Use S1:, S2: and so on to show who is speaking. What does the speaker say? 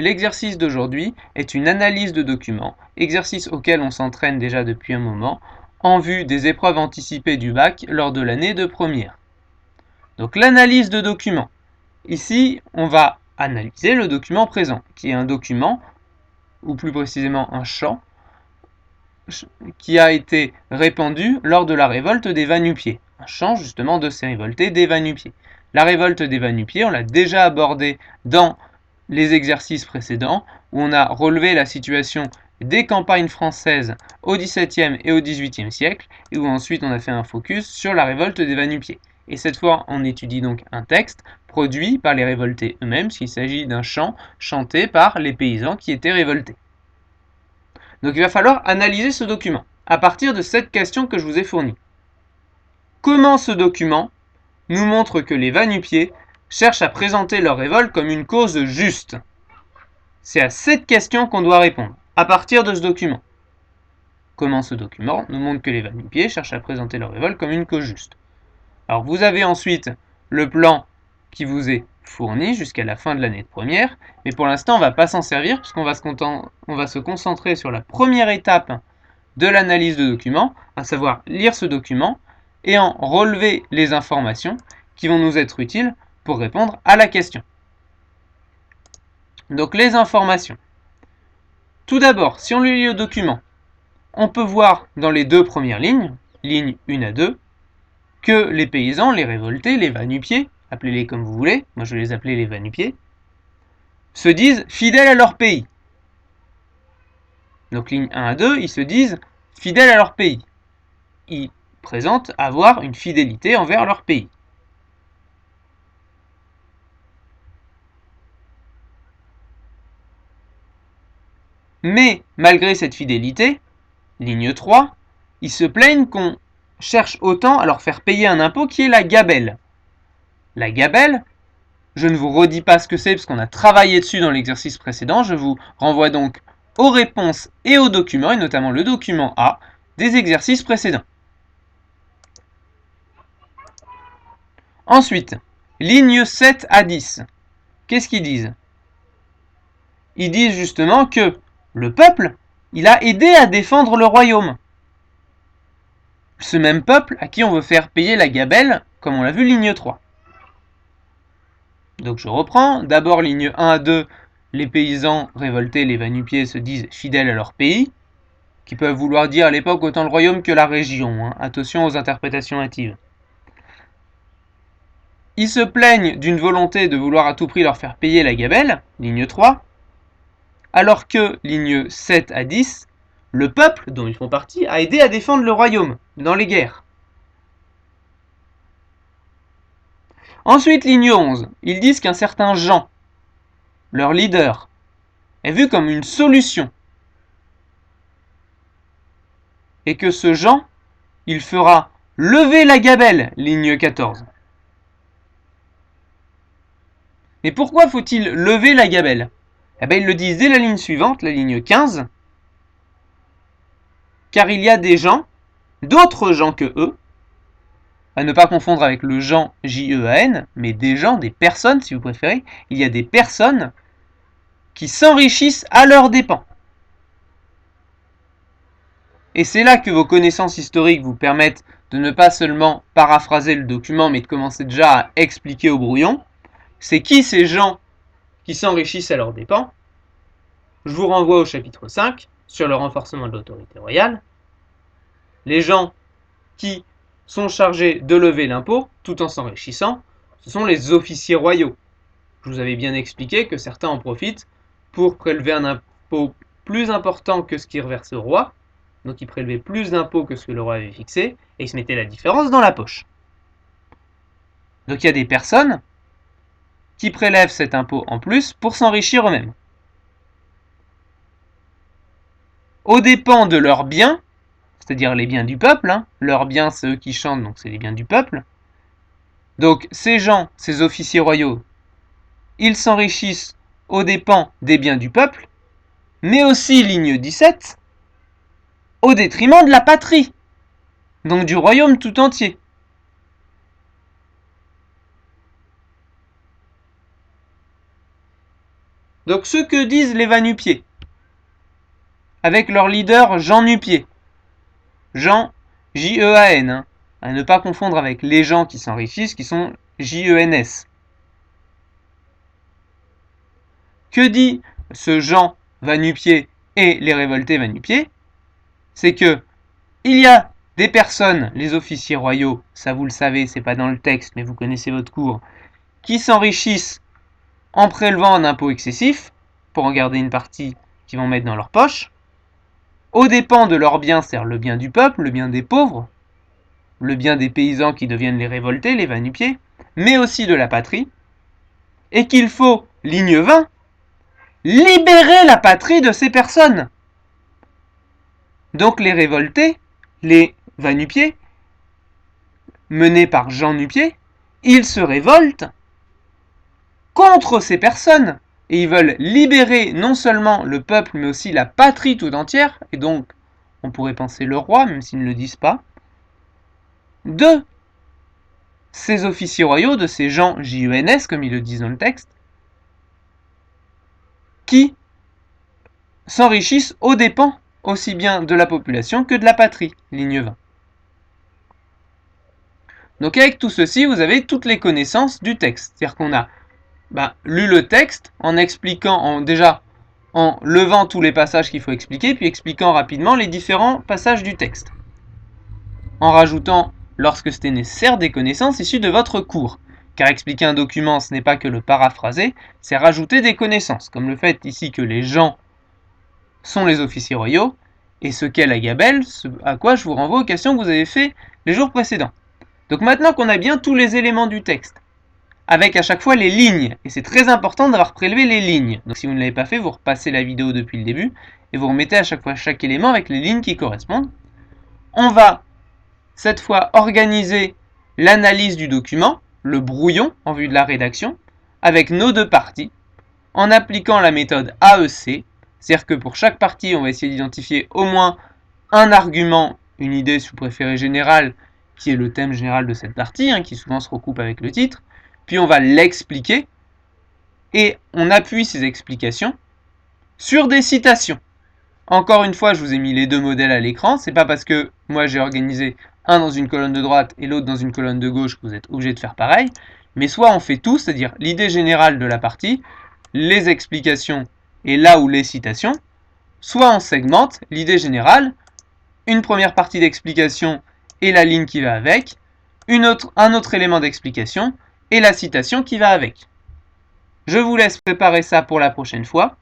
S1: L'exercice d'aujourd'hui est une analyse de documents, exercice auquel on s'entraîne déjà depuis un moment, en vue des épreuves anticipées du bac lors de l'année de première. Donc l'analyse de documents. Ici, on va analyser le document présent, qui est un document, ou plus précisément un champ, qui a été répandu lors de la révolte des va-nu-pieds. Un champ justement de ces révoltés des va-nu-pieds. La révolte des va-nu-pieds, on l'a déjà abordé dans les exercices précédents, où on a relevé la situation des campagnes françaises au XVIIe et au XVIIIe siècle, et où ensuite on a fait un focus sur la révolte des va-nu-pieds. Et cette fois, on étudie donc un texte produit par les révoltés eux-mêmes, puisqu'il s'agit d'un chant chanté par les paysans qui étaient révoltés. Donc il va falloir analyser ce document à partir de cette question que je vous ai fournie. Comment ce document nous montre que les va-nu-pieds cherchent à présenter leur révolte comme une cause juste? C'est à cette question qu'on doit répondre à partir de ce document. Comment ce document nous montre que les va-nu-pieds cherchent à présenter leur révolte comme une cause juste? Alors vous avez ensuite le plan qui vous est fourni jusqu'à la fin de l'année de première, mais pour l'instant on ne va pas s'en servir puisqu'on va se concentrer sur la première étape de l'analyse de document, à savoir lire ce document et en relever les informations qui vont nous être utiles pour répondre à la question. Donc les informations. Tout d'abord, si on lit le document, on peut voir dans les deux premières lignes, lignes 1 à 2, que les paysans, les révoltés, les va-nu-pieds, appelez-les comme vous voulez, moi je vais les appeler les va-nu-pieds, se disent fidèles à leur pays. Donc ligne 1 à 2, ils se disent fidèles à leur pays. Ils présentent avoir une fidélité envers leur pays. Mais malgré cette fidélité, ligne 3, ils se plaignent qu'on cherche autant à leur faire payer un impôt qui est la gabelle. La gabelle, je ne vous redis pas ce que c'est parce qu'on a travaillé dessus dans l'exercice précédent, je vous renvoie donc aux réponses et aux documents, et notamment le document A, des exercices précédents. Ensuite, ligne 7 à 10. Qu'est-ce qu'ils disent? Ils disent justement que le peuple, il a aidé à défendre le royaume. Ce même peuple à qui on veut faire payer la gabelle, comme on l'a vu ligne 3. Donc je reprends, d'abord ligne 1 à 2, les paysans révoltés, les va-nu-pieds se disent fidèles à leur pays, qui peuvent vouloir dire à l'époque autant le royaume que la région, hein. Attention aux interprétations hâtives. Ils se plaignent d'une volonté de vouloir à tout prix leur faire payer la gabelle, ligne 3, alors que, ligne 7 à 10, le peuple, dont ils font partie, a aidé à défendre le royaume, dans les guerres. Ensuite, ligne 11, ils disent qu'un certain Jean, leur leader, est vu comme une solution, et que ce Jean, il fera lever la gabelle, ligne 14. Mais pourquoi faut-il lever la gabelle? Eh bien, ils le disent dès la ligne suivante, la ligne 15, car il y a des gens, d'autres gens que eux, à ne pas confondre avec le Jean, J-E-A-N, mais des gens, des personnes si vous préférez, il y a des personnes qui s'enrichissent à leurs dépens. Et c'est là que vos connaissances historiques vous permettent de ne pas seulement paraphraser le document, mais de commencer déjà à expliquer au brouillon. C'est qui ces gens qui s'enrichissent à leurs dépens? Je vous renvoie au chapitre 5 sur le renforcement de l'autorité royale. Les gens qui sont chargés de lever l'impôt tout en s'enrichissant, ce sont les officiers royaux. Je vous avais bien expliqué que certains en profitent pour prélever un impôt plus important que ce qu'ils reversent au roi, donc ils prélevaient plus d'impôts que ce que le roi avait fixé, et ils se mettaient la différence dans la poche. Donc il y a des personnes qui prélèvent cet impôt en plus pour s'enrichir eux-mêmes. Aux dépens de leurs biens, c'est-à-dire les biens du peuple, hein, leurs biens c'est eux qui chantent, donc c'est les biens du peuple. Donc ces gens, ces officiers royaux, ils s'enrichissent aux dépens des biens du peuple, mais aussi, ligne 17, au détriment de la patrie, donc du royaume tout entier. Donc ce que disent les va-nu-pieds, avec leur leader Jean Nu-Pieds. Jean, J-E-A-N, hein, à ne pas confondre avec les gens qui s'enrichissent, qui sont J-E-N-S. Que dit ce Jean va-nu-pieds et les révoltés va-nu-pieds? C'est que il y a des personnes, les officiers royaux, ça vous le savez, c'est pas dans le texte, mais vous connaissez votre cours, qui s'enrichissent en prélevant un impôt excessif, pour en garder une partie qu'ils vont mettre dans leur poche, aux dépens de leurs biens, c'est-à-dire le bien du peuple, le bien des pauvres, le bien des paysans qui deviennent les révoltés, les va-nu-pieds, mais aussi de la patrie, et qu'il faut, ligne 20, libérer la patrie de ces personnes. Donc les révoltés, les va-nu-pieds, menés par Jean Nu-Pieds, ils se révoltent contre ces personnes et ils veulent libérer non seulement le peuple mais aussi la patrie tout entière, et donc on pourrait penser le roi, même s'ils ne le disent pas, de ces officiers royaux, de ces gens J-E-N-S, comme ils le disent dans le texte, qui s'enrichissent aux dépens aussi bien de la population que de la patrie, ligne 20. Donc avec tout ceci, vous avez toutes les connaissances du texte. C'est-à-dire qu'on a lu le texte en expliquant, déjà en levant tous les passages qu'il faut expliquer, puis expliquant rapidement les différents passages du texte. En rajoutant, lorsque c'était nécessaire, des connaissances issues de votre cours. Car expliquer un document, ce n'est pas que le paraphraser, c'est rajouter des connaissances, comme le fait ici que les gens sont les officiers royaux, et ce qu'est la gabelle, ce à quoi je vous renvoie aux questions que vous avez fait les jours précédents. Donc maintenant qu'on a bien tous les éléments du texte, avec à chaque fois les lignes, et c'est très important d'avoir prélevé les lignes. Donc si vous ne l'avez pas fait, vous repassez la vidéo depuis le début, et vous remettez à chaque fois chaque élément avec les lignes qui correspondent. On va cette fois organiser l'analyse du document, le brouillon en vue de la rédaction, avec nos deux parties, en appliquant la méthode AEC, c'est-à-dire que pour chaque partie, on va essayer d'identifier au moins un argument, une idée, si vous préférez, générale, qui est le thème général de cette partie, qui souvent se recoupe avec le titre, puis on va l'expliquer, et on appuie ces explications sur des citations. Encore une fois, je vous ai mis les deux modèles à l'écran, c'est pas parce que moi j'ai organisé un dans une colonne de droite et l'autre dans une colonne de gauche que vous êtes obligé de faire pareil, mais soit on fait tout, c'est-à-dire l'idée générale de la partie, les explications et là où les citations, soit on segmente l'idée générale, une première partie d'explication et la ligne qui va avec, un autre élément d'explication et la citation qui va avec. Je vous laisse préparer ça pour la prochaine fois.